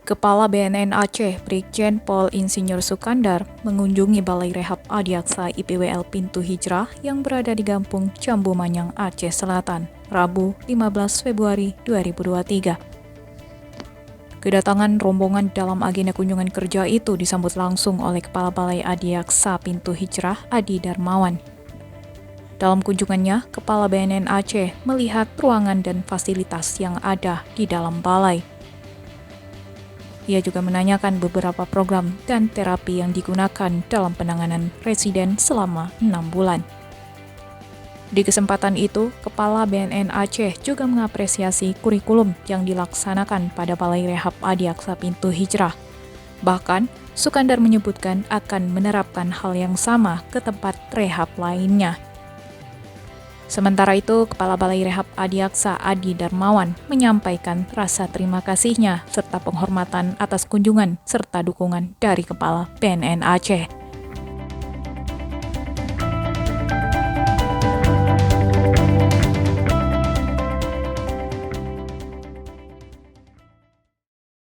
Kepala BNN Aceh, Brigjen Pol Insinyur Sukandar, mengunjungi Balai Rehab Adiaksa IPWL Pintu Hijrah yang berada di Gampung Jambu Manyang, Aceh Selatan, Rabu 15 Februari 2023. Kedatangan rombongan dalam agenda kunjungan kerja itu disambut langsung oleh Kepala Balai Adiaksa Pintu Hijrah, Adi Darmawan. Dalam kunjungannya, Kepala BNN Aceh melihat ruangan dan fasilitas yang ada di dalam balai. Ia juga menanyakan beberapa program dan terapi yang digunakan dalam penanganan residen selama 6 bulan. Di kesempatan itu, Kepala BNN Aceh juga mengapresiasi kurikulum yang dilaksanakan pada Balai Rehab Adiaksa Pintu Hijrah. Bahkan, Sukandar menyebutkan akan menerapkan hal yang sama ke tempat rehab lainnya. Sementara itu, Kepala Balai Rehab Adiaksa Adi Darmawan menyampaikan rasa terima kasihnya serta penghormatan atas kunjungan serta dukungan dari Kepala BNN Aceh.